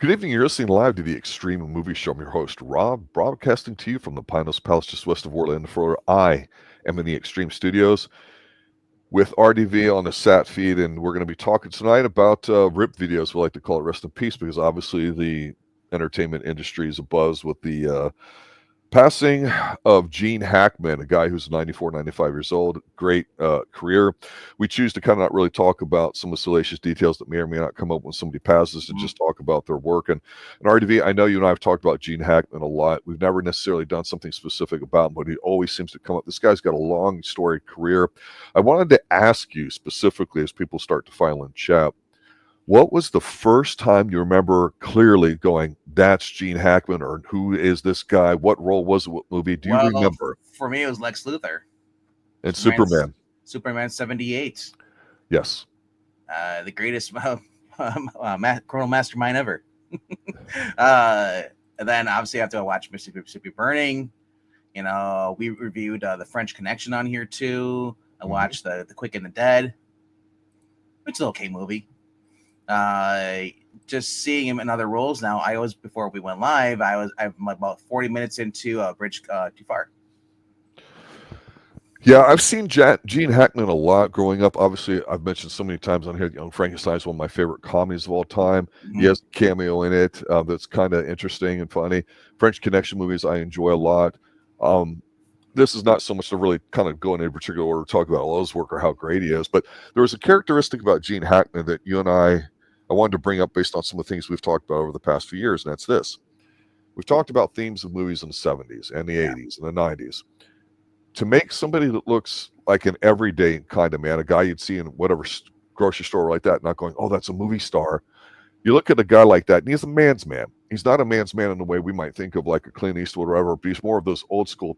Good evening. You're listening live to the Extreme Movie Show. I'm your host, Rob, broadcasting to you from the Pinos Palace just west of Orlando, Florida. I am in the Extreme Studios with RDV on the SAT feed, and we're going to be talking tonight about RIP videos. We like to call it rest in peace because obviously the entertainment industry is abuzz with the passing of Gene Hackman, a guy who's 94, 95 years old. Great career. We choose to kind of not really talk about some of the salacious details that may or may not come up when somebody passes and just talk about their work. And RDV, I know you and I have talked about Gene Hackman a lot. We've never necessarily done something specific about him, but he always seems to come up. This guy's got a long storied career. I wanted to ask you specifically as people start to file in chat, what was the first time you remember clearly going, that's Gene Hackman, or who is this guy? What role was it? What movie? Do you remember? For me, it was Lex Luthor. And Superman. Superman 78. Yes. The greatest criminal mastermind ever. And then obviously after I watched Mississippi Burning, you know, we reviewed The French Connection on here too. I watched the Quick and the Dead, which is an okay movie. Just seeing him in other roles now. I was, before we went live, I'm about 40 minutes into Bridge Too Far. Yeah, I've seen Gene Hackman a lot growing up. Obviously, I've mentioned so many times on here, Young Frankenstein is one of my favorite comedies of all time. He has a cameo in it that's kind of interesting and funny. French Connection movies I enjoy a lot. This is not so much to really kind of go in any particular order to talk about Lowe's work or how great he is, but there was a characteristic about Gene Hackman that you and I wanted to bring up based on some of the things we've talked about over the past few years, and that's this. We've talked about themes of movies in the 70s and the 80s and the 90s. To make somebody that looks like an everyday kind of man, a guy you'd see in whatever grocery store like that, not going, oh, that's a movie star. You look at a guy like that, and he's a man's man. He's not a man's man in the way we might think of like a Clint Eastwood or whatever, but he's more of those old school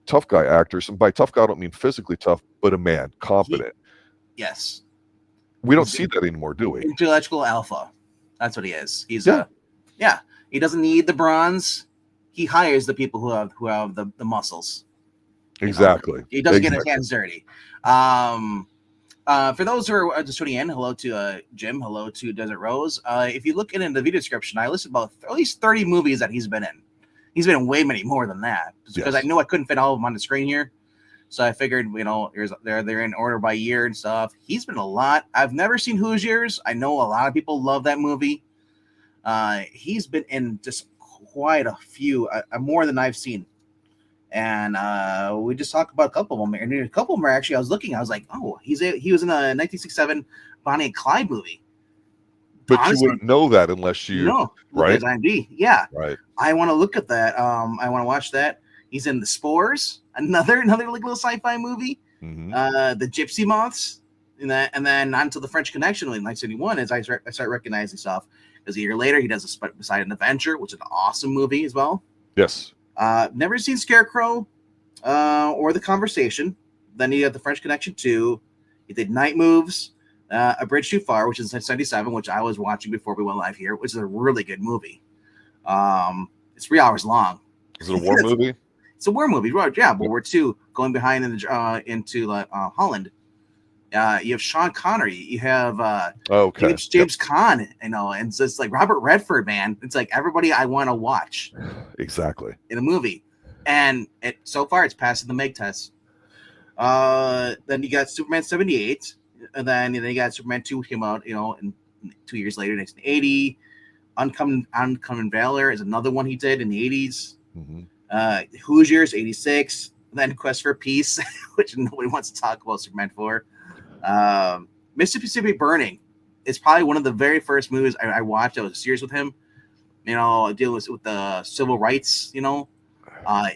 tough guy actors. And by tough guy, I don't mean physically tough, but a man, competent. Yes. We don't see that anymore, do we? Intellectual alpha. That's what he is. He's he doesn't need the bronze. He hires the people who have the muscles. Exactly. He doesn't get his hands dirty. For those who are just tuning in, hello to Jim, hello to Desert Rose. If you look in the video description, I listed about at least 30 movies that he's been in. He's been in way many more than that because I knew I couldn't fit all of them on the screen here. So I figured, you know, they're in order by year and stuff. He's been a lot. I've never seen Hoosiers. I know a lot of people love that movie. He's been in just quite a few, more than I've seen. And we just talked about a couple of them. And a couple of them are actually, I was like, oh, he was in a 1967 Bonnie and Clyde movie. But honestly, you wouldn't know that unless you right? IMDb. Yeah. Right. I want to look at that. I want to watch that. He's in the Spores, another like little sci-fi movie. The Gypsy Moths, and then on to the French Connection in 1971 as I start recognizing stuff. Because a year later he does a Poseidon Adventure, which is an awesome movie as well. Yes. Never seen Scarecrow or The Conversation. Then he had the French Connection 2. He did Night Moves, A Bridge Too Far, which is 77, which I was watching before we went live here, which is a really good movie. It's 3 hours long. Is it a war movie? It's a war movie, right? Yeah, World War II, going behind into Holland. You have Sean Connery. You have James Caan, you know, and so it's like Robert Redford, man. It's like everybody I want to watch. Exactly. In a movie. And so far it's passing the Meg test. Then you got Superman 78. And then you got Superman 2 came out, you know, in 2 years later, 1980. Uncommon Valor is another one he did in the 80s. Hoosiers, 86. Then Quest for Peace, which nobody wants to talk about Superman 4. Mississippi Burning is probably one of the very first movies I watched that was serious with him. You know, dealing with the civil rights, you know.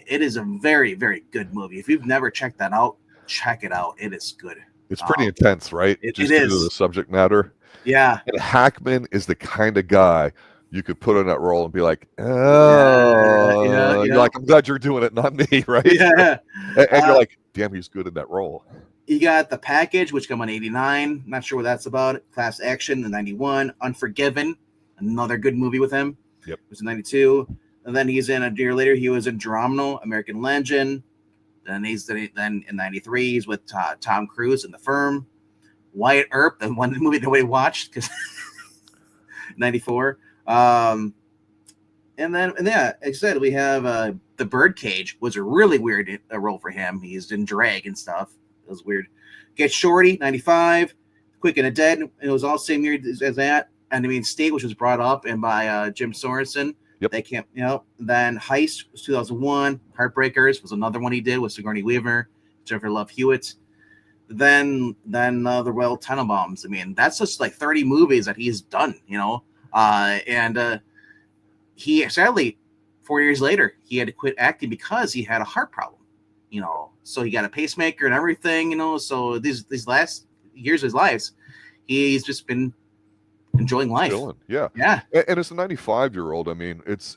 It is a very, very good movie. If you've never checked that out, check it out. It is good. It's pretty intense, right? It Just is. Due to the subject matter. Yeah. And Hackman is the kind of guy you could put in that role and be like, oh, you're like, I'm glad you're doing it, not me, right? Yeah. and you're like, damn, he's good in that role. You got The Package, which came on 89. Not sure what that's about. Class Action in 91. Unforgiven, another good movie with him. Yep. It was in 92. And then he's in a year later, he was in Geronimo, American Legend. Then in 93, he's with Tom Cruise in The Firm. Wyatt Earp, the one movie nobody watched because 94. And then, and yeah, like I said, we have the Birdcage was a really weird role for him. He's in drag and stuff. It was weird. Get Shorty, 95, Quick and the Dead. It was all same year as that. And I mean, State, which was brought up and by Jim Sorensen. Yep. They can't, Then Heist was 2001. Heartbreakers was another one he did with Sigourney Weaver, Jennifer Love Hewitt. Then the Royal Tenenbaums. I mean, that's just like 30 movies that he's done, and he sadly 4 years later he had to quit acting because he had a heart problem, so he got a pacemaker and everything, so these last years of his life he's just been enjoying life. Yeah. And as a 95-year-old, I mean, it's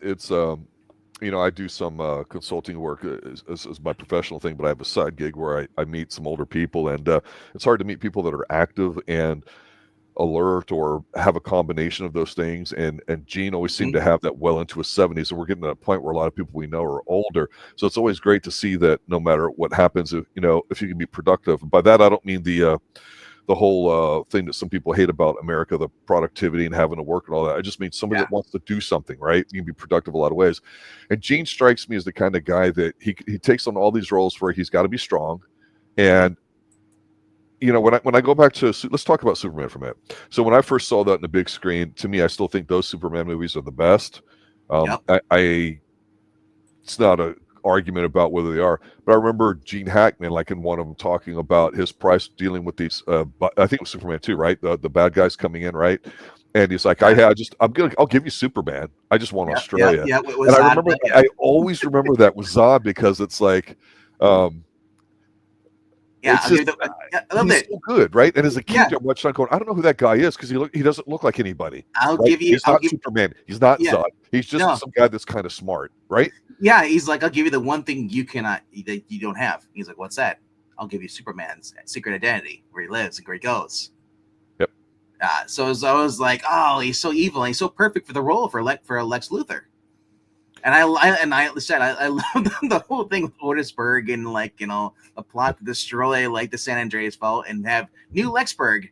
I do some consulting work as my professional thing, but I have a side gig where I meet some older people, and it's hard to meet people that are active and alert or have a combination of those things. And Gene always seemed to have that well into his 70s, and we're getting to a point where a lot of people we know are older. So it's always great to see that no matter what happens, if you can be productive. By that, I don't mean the whole thing that some people hate about America, the productivity and having to work and all that. I just mean somebody that wants to do something, right? You can be productive a lot of ways. And Gene strikes me as the kind of guy that he takes on all these roles where he's got to be strong. And, when I go back to, let's talk about Superman for a minute. So when I first saw that in the big screen, to me, I still think those Superman movies are the best. It's not a argument about whether they are, but I remember Gene Hackman, like in one of them, talking about his price dealing with these I think it was Superman 2, right? The bad guys coming in, right? And he's like, I'll give you Superman, I just want Australia. And I remember I always remember that with Zod, because it's like it's just, he's so good, right? And as a kid, I'm watching going, I don't know who that guy is, because he doesn't look like anybody. He's not Superman. He's not Zod. He's just some guy that's kind of smart, right? Yeah, he's like, I'll give you the one thing that you don't have. He's like, what's that? I'll give you Superman's secret identity, where he lives and where he goes. Yep. So I was like, oh, he's so evil. And he's so perfect for the role for Lex Luthor. And I said, I love the whole thing with Otisburg and a plot to destroy the San Andreas Fault and have new Lexburg.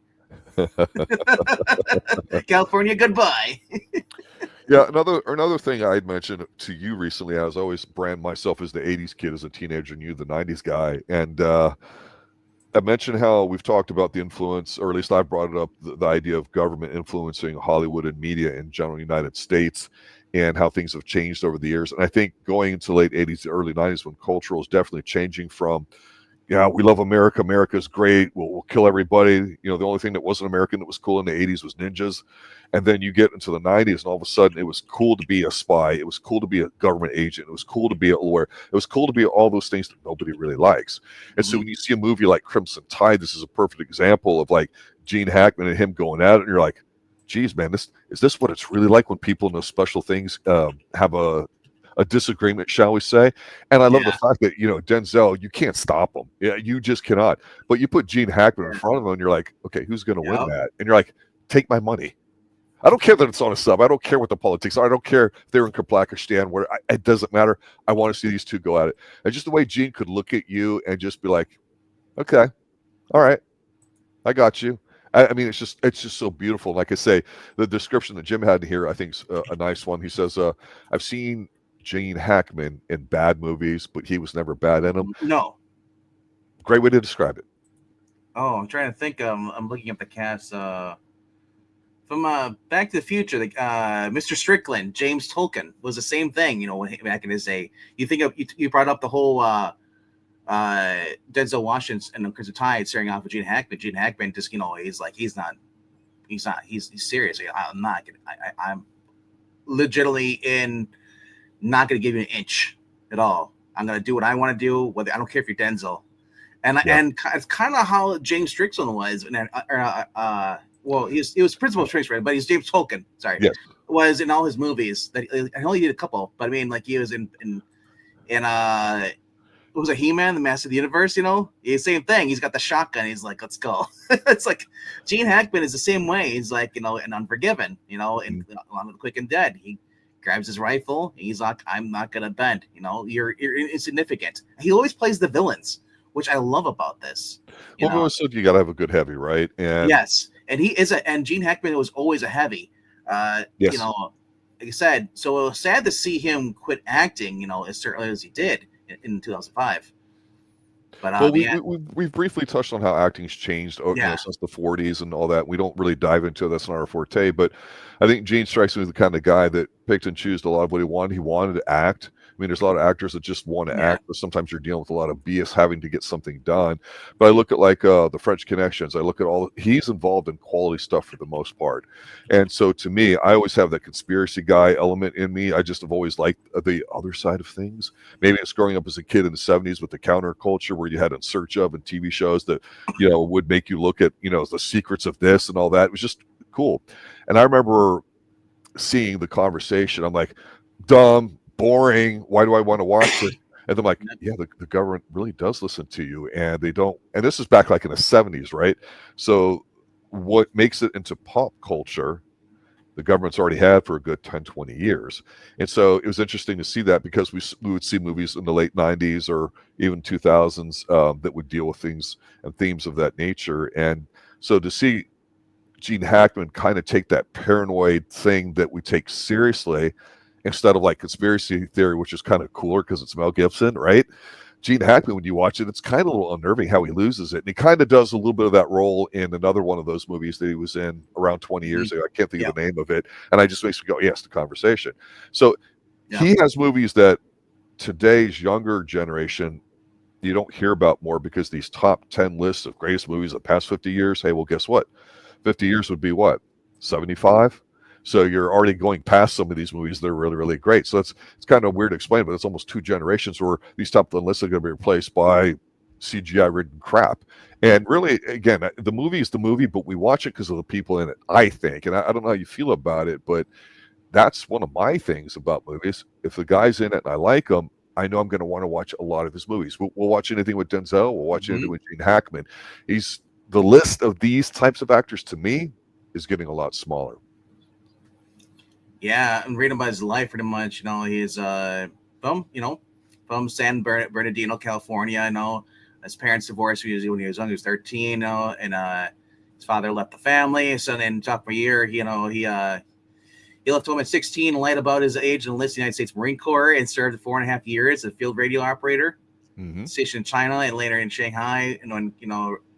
California, goodbye. Yeah, another thing I had mentioned to you recently, I was always brand myself as the 80s kid as a teenager and you the 90s guy. And I mentioned how we've talked about the influence, or at least I brought it up, the idea of government influencing Hollywood and media in general United States, and how things have changed over the years. And I think going into late 80s to early 90s, when culture is definitely changing from, we love America, America's great, we'll kill everybody. The only thing that wasn't American that was cool in the 80s was ninjas. And then you get into the 90s, and all of a sudden it was cool to be a spy. It was cool to be a government agent. It was cool to be a lawyer. It was cool to be all those things that nobody really likes. And so when you see a movie like Crimson Tide, this is a perfect example of Gene Hackman and him going at it, and you're like, geez, man, is this what it's really like when people in those special things have a disagreement, shall we say? And I love the fact that, Denzel, you can't stop him. Yeah, you just cannot. But you put Gene Hackman in front of him, and you're like, okay, who's going to win that? And you're like, take my money. I don't care that it's on a sub. I don't care what the politics are. I don't care if they're in Kaplakistan, where it doesn't matter. I want to see these two go at it. And just the way Gene could look at you and just be like, okay, all right, I got you. I mean, it's just so beautiful. Like I say, the description that Jim had here, I think, is a nice one. He says, I've seen Gene Hackman in bad movies, but he was never bad in them. No. Great way to describe it. Oh, I'm trying to think. I'm looking up the cast from Back to the Future. Mr. Strickland, James Tolkien was the same thing. Back in his day. You think of you brought up the whole Denzel Washington and Crimson Tide staring off with Gene Hackman. Gene Hackman just he's serious. I'm legitimately not gonna give you an inch at all. I'm gonna do what I want to do. Whether I don't care if you're Denzel, and it's kind of how James Strickland was. And he was principal of Strickland, but he's James Tolkien. Sorry, was in all his movies. That I only did a couple, but I mean, he was in what was it, He-Man, the Master of the Universe? The same thing. He's got the shotgun. He's like, let's go. It's like Gene Hackman is the same way. He's like, in Unforgiven, in Along with Quick and Dead. He grabs his rifle. He's like, I'm not gonna bend. You're insignificant. He always plays the villains, which I love about this. So you gotta have a good heavy, right? And yes, and he is and Gene Hackman was always a heavy. Yes. like I said, so it was sad to see him quit acting, you know, as early as he did in 2005. But Well, yeah, we've briefly touched on how acting's changed, yeah, since the '40s and all that. We don't really dive into it. That's not our forte. But I think Gene strikes me as the kind of guy that picked and chose a lot of what he wanted. He wanted to act. I mean, there's a lot of actors that just want to yeah, act, but sometimes you're dealing with a lot of BS having to get something done. But I look at like the French Connections. I look at he's involved in quality stuff for the most part. And so to me, I always have that conspiracy guy element in me. I just have always liked the other side of things. Maybe it's growing up as a kid in the '70s with the counterculture where you had In Search Of and TV shows that, would make you look at, the secrets of this and all that. It was just cool. And I remember seeing the conversation. I'm like, dumb, boring. Why do I want to watch this? And I'm like, yeah, the government really does listen to you, and they don't. And this is back like in the '70s, right? So what makes it into pop culture, the government's already had for a good 10, 20 years. And so it was interesting to see that, because we would see movies in the late '90s or even 2000s that would deal with things and themes of that nature. And so to see Gene Hackman kind of take that paranoid thing that we take seriously, instead of like conspiracy theory, which is kind of cooler because it's Mel Gibson, right? Gene Hackman, when you watch it, it's kind of a little unnerving how he loses it. And he kind of does a little bit of that role in another one of those movies that he was in around 20 years ago. I can't think of the name of it. And I just makes me go, yes, the conversation. So he has movies that today's younger generation, you don't hear about more, because these top 10 lists of greatest movies of the past 50 years, hey, well, guess what? 50 years would be what? 75? So you're already going past some of these movies that are really, really great. So it's kind of weird to explain, but it's almost 2 generations where these top 10 lists are going to be replaced by CGI-ridden crap. And really, again, the movie is the movie, but we watch it because of the people in it, I think. And I don't know how you feel about it, but that's one of my things about movies. If the guy's in it and I like him, I know I'm going to want to watch a lot of his movies. We'll watch anything with Denzel. We'll watch anything with Gene Hackman. The list of these types of actors, to me, is getting a lot smaller. Yeah, and reading about his life, pretty much, he's from San Bernardino, California. His parents divorced when he was young. He was 13, and his father left the family. So then, sophomore year, he left home at 16 and lied about his age and enlisted in the United States Marine Corps, and served 4.5 years as a field radio operator, stationed in China and later in Shanghai. And when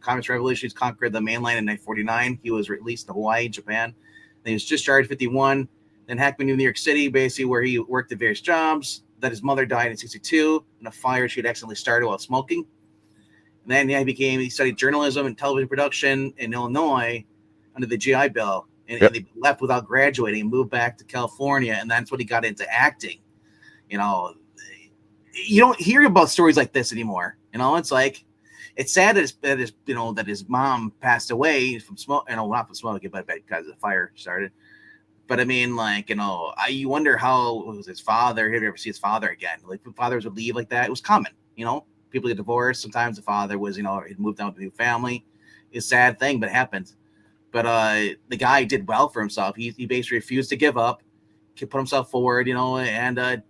Communist revolutions conquered the mainland in 1949, he was released to Hawaii, Japan. Then he was discharged in 1951. Then Hackman moved to New York City, basically where he worked at various jobs. That his mother died in 1962 in a fire she had accidentally started while smoking. And then he studied journalism and television production in Illinois under the GI Bill. And they left without graduating and moved back to California. And that's when he got into acting. You don't hear about stories like this anymore. It's like, it's sad that his mom passed away from smoke, not from smoking, but because the fire started. But I mean, you wonder how it was his father. Have you ever see his father again? Like, when fathers would leave like that, it was common. People get divorced. Sometimes the father was, he'd moved out to a new family. It's a sad thing, but it happens. But the guy did well for himself. He basically refused to give up, put himself forward, and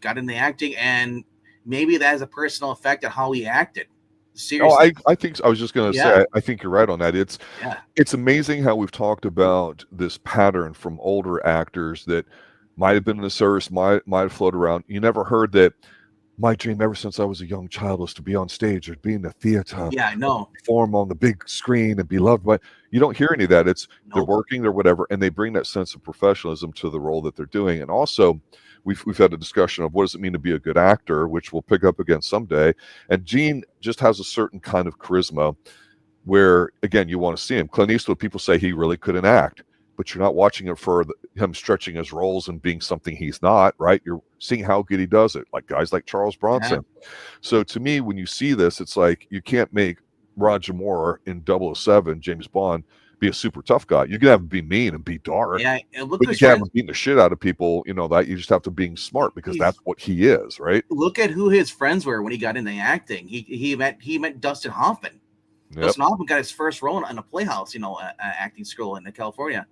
got into acting. And maybe that has a personal effect on how he acted. Seriously. I think so. I was just going to say, I think you're right on that. It's amazing how we've talked about this pattern from older actors that might have been in the service, might have floated around. You never heard that. My dream ever since I was a young child was to be on stage or be in the theater. Yeah, I know. Perform on the big screen and be loved by. You don't hear any of that. They're working, they're whatever, and they bring that sense of professionalism to the role that they're doing. And also, we've had a discussion of what does it mean to be a good actor, which we'll pick up again someday. And Gene just has a certain kind of charisma where, again, you want to see him. Clint Eastwood, people say he really couldn't act, but you're not watching it for him stretching his roles and being something he's not, right? You're seeing how good he does it, like guys like Charles Bronson. Yeah. So to me, when you see this, it's like you can't make Roger Moore in 007, James Bond, be a super tough guy. You can have him be mean and be dark, but you can't have him beating the shit out of people. That you just have to being smart because that's what he is, right? Look at who his friends were when he got into acting. He met Dustin Hoffman. Yep. Dustin Hoffman got his first role in a Playhouse, acting school in California,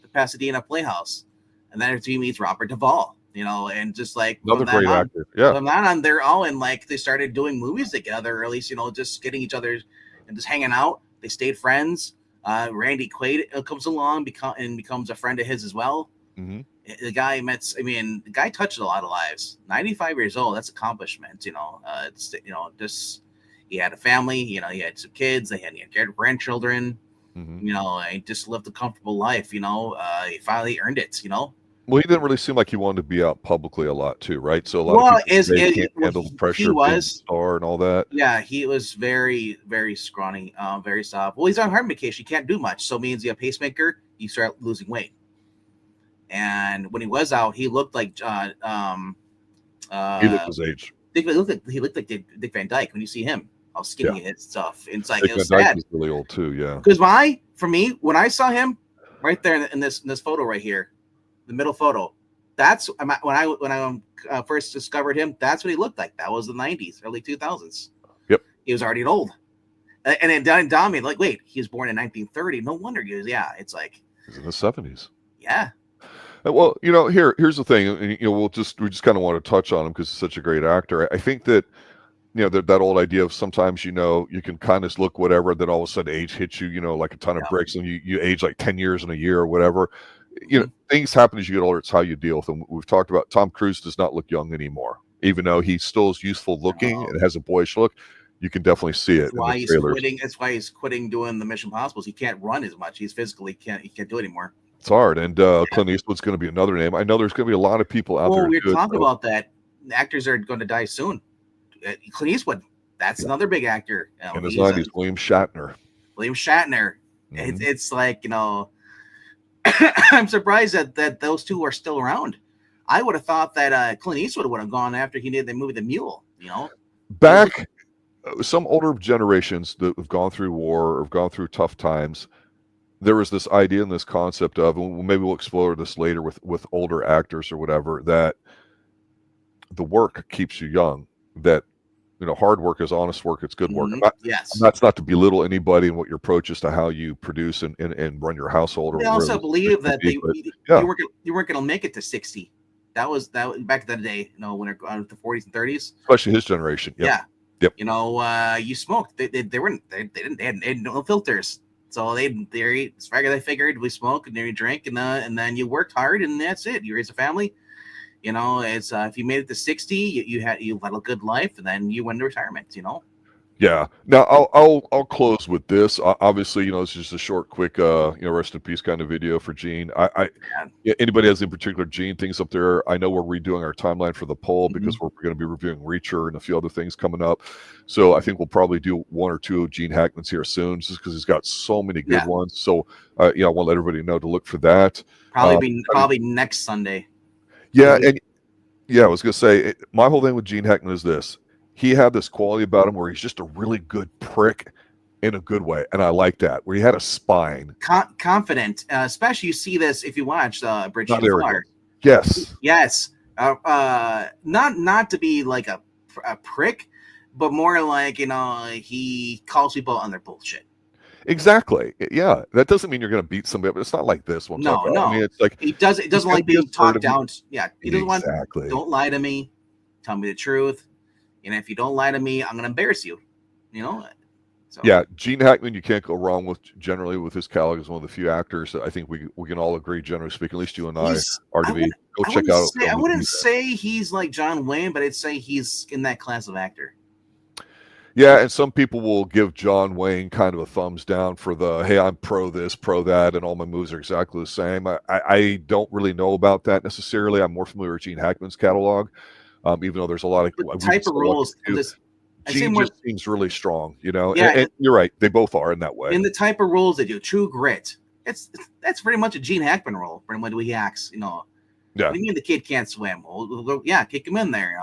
the Pasadena Playhouse, and then he meets Robert Duvall. And just like another great actor. Yeah. From that on, they're all in, like, they started doing movies together, or at least, just getting each other and just hanging out. They stayed friends. Randy Quaid comes along and becomes a friend of his as well. Mm-hmm. The guy the guy touched a lot of lives. 95 years old, that's accomplishment. Just he had a family. He had some kids. He had grandchildren. Mm-hmm. He just lived a comfortable life. He finally earned it. Well, he didn't really seem like he wanted to be out publicly a lot, too, right? So a lot Well, of people today can't handle the pressure of being a star and all that. Yeah, he was very, very scrawny, very soft. Well, he's on heart medication. He can't do much. So it means you have a pacemaker, you start losing weight. And when he was out, he looked like He looked his age. He looked like Dick Van Dyke when you see him. How skinny he is and stuff. It's like, Dick it was Van Dyke sad. was really old too, yeah. Because for me, when I saw him right there in this photo right here, the middle photo, that's when I first discovered him. That's what he looked like. That was the 90s, early 2000s. Yep. He was already old. And it dawned on me, like, wait, he was born in 1930. No wonder he was, it's like. He's in the 70s. Yeah. Well, here's the thing, and we just kind of want to touch on him because he's such a great actor. I think that that old idea of sometimes you can kind of look whatever, then all of a sudden age hits you, like a ton of bricks, and you age like 10 years in a year or whatever. Things happen as you get older. It's how you deal with them. We've talked about Tom Cruise does not look young anymore, even though he still is youthful looking and has a boyish look. You can definitely see it. That's why he's quitting doing the Mission Impossibles. He can't run as much. He's physically he can't do it anymore. It's hard. And Clint Eastwood's going to be another name. I know there's going to be a lot of people out there. Well, we're talking about that. Actors are going to die soon. Clint Eastwood, that's another big actor. In his 90s, William Shatner. Mm-hmm. It's like, I'm surprised that those two are still around. I would have thought that Clint Eastwood would have gone after he did the movie The Mule, Back, some older generations that have gone through war or have gone through tough times, there was this idea and this concept of, and maybe we'll explore this later with older actors or whatever, that the work keeps you young, that hard work is honest work, it's good work. Yes. That's not to belittle anybody and what your approach is to how you produce and run your household. They also believe that you weren't going to make it to 60. That was back in the day, when they're going to the 40s and 30s. Especially his generation. Yep. Yeah. Yep. You smoked. They had no filters. So they figured we smoke and then you drink and then you worked hard and that's it. You raise a family. It's if you made it to 60, you had a good life and then you went to retirement. Yeah. Now I'll close with this. Obviously, it's just a short, quick, rest in peace kind of video for Gene. Anybody has in particular Gene things up there? I know we're redoing our timeline for the poll because we're going to be reviewing Reacher and a few other things coming up. So I think we'll probably do one or two of Gene Hackman's here soon, just because he's got so many good ones. So I want to let everybody know to look for that. Probably next Sunday. Yeah, and I was going to say my whole thing with Gene Hackman is this. He had this quality about him where he's just a really good prick in a good way. And I like that, where he had a spine. Confident. Especially you see this if you watch Bridge to Fire. Yes. Yes. Not to be like a prick, but more like, he calls people on their bullshit. Exactly. Yeah. That doesn't mean you're going to beat somebody, but it's not like this one. No. I mean, it's like he doesn't like being talked down. Yeah. He doesn't exactly. want, don't lie to me. Tell me the truth. And if you don't lie to me, I'm going to embarrass you. So. Yeah, Gene Hackman, you can't go wrong with generally with his catalog as one of the few actors that I think we can all agree, generally speaking, at least you and I, RDV. Go check out. I wouldn't say he's like John Wayne, but I'd say he's in that class of actor. Yeah, and some people will give John Wayne kind of a thumbs down for the, hey, I'm pro this, pro that, and all my moves are exactly the same. I don't really know about that necessarily. I'm more familiar with Gene Hackman's catalog. Even though there's a lot of type of rules, Gene just seems really strong, Yeah, and you're right; they both are in that way. In the type of roles they do, True Grit, that's pretty much a Gene Hackman role. Pretty much the way he acts, Yeah. What do you mean the kid can't swim? Well, yeah, kick him in there.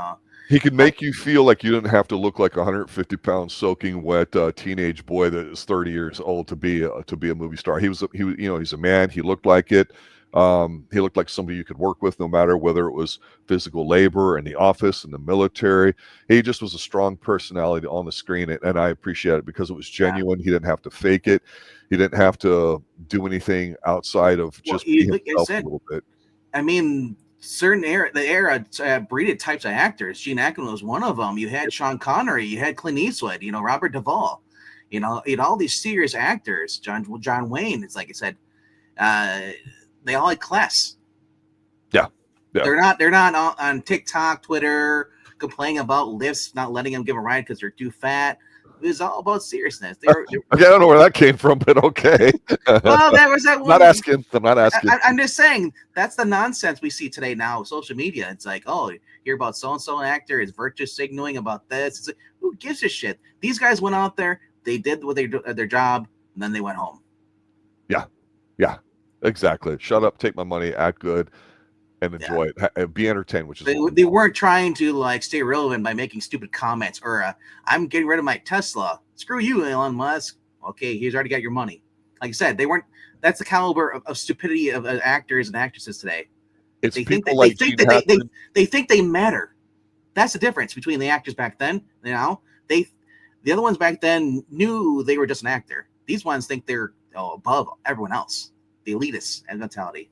He can make you feel like you didn't have to look like a 150-pound soaking wet teenage boy that is 30 years old to be a movie star. He's a man. He looked like it. He looked like somebody you could work with, no matter whether it was physical labor in the office, in the military. He just was a strong personality on the screen, and I appreciate it because it was genuine. He didn't have to fake it. He didn't have to do anything outside of just being himself a little bit. I mean, the era breeded types of actors. Gene Hackman was one of them. You had Sean Connery. You had Clint Eastwood. Robert Duvall. You had all these serious actors. John Wayne. It's like I said. They all had class. Yeah. They're not on TikTok, Twitter, complaining about lifts not letting them give a ride because they're too fat. It was all about seriousness. Okay, I don't know where that came from, but okay. Well, that was that one. I'm not asking. I'm just saying that's the nonsense we see today now. Social media. It's like, oh, hear about so and so actor is virtue signaling about this. It's like, who gives a shit? These guys went out there, they did what they do their job, and then they went home. Yeah, exactly. Shut up, take my money, act good, and enjoy it. Be entertained, which is they weren't trying to like stay relevant by making stupid comments or I'm getting rid of my Tesla. Screw you, Elon Musk. Okay, he's already got your money. Like I said, they weren't. That's the caliber of stupidity of actors and actresses today. It's they people think that they think they matter. That's the difference between the actors back then. You know, the other ones back then knew they were just an actor. These ones think they're above everyone else. The elitist mentality.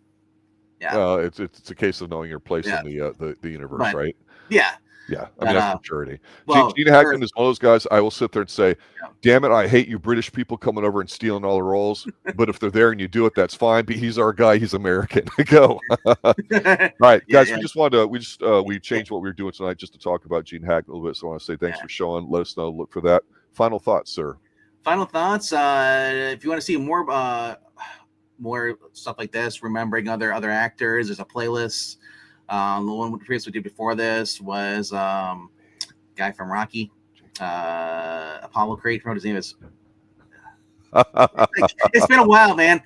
Yeah. It's a case of knowing your place in the universe, right? Yeah. Yeah, I mean, that's maturity. Well, Gene Hackman is one of those guys. I will sit there and say, damn it, I hate you British people coming over and stealing all the roles. But if they're there and you do it, that's fine. But he's our guy. He's American. Go. All right, guys, we changed what we were doing tonight just to talk about Gene Hackman a little bit. So I want to say thanks for showing. Let us know. Look for that. Final thoughts, sir. Final thoughts. If you want to see more stuff like this, remembering other actors, there's a playlist. The one we previously did before this was guy from Rocky, Apollo Creed. What his name is? It's been a while, man.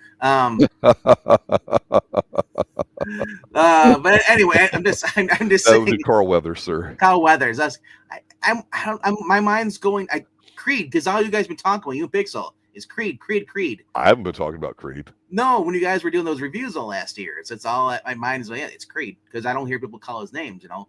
But anyway, I'm just saying. That would be Carl Weathers, sir. Carl Weathers. My mind's going. Creed, because all you guys been talking about, you and Pixel, is Creed. I haven't been talking about Creed. No, when you guys were doing those reviews all last year, it's all my mind is like, yeah, it's Creed, because I don't hear people call his names, you know.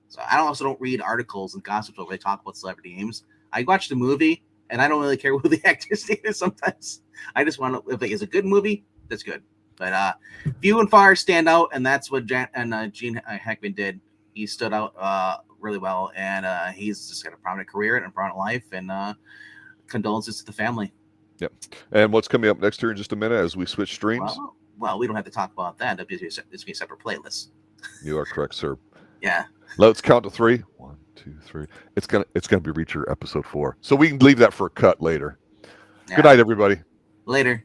So I also don't read articles and gossip where they talk about celebrity names. I watch the movie, and I don't really care who the actor's name is sometimes. I just want to, if it's a good movie, that's good. But few and far stand out, and that's what Gene Hackman did. He stood out really well, and he's just got a prominent career and a prominent life, and condolences to the family. Yep. And what's coming up next here in just a minute as we switch streams? Well, we don't have to talk about that. It's be a separate playlist. You are correct, sir. Yeah. Let's count to 3. 1, 2, 3. It's gonna be Reacher episode 4, so we can leave that for a cut later. Yeah. Good night, everybody. Later.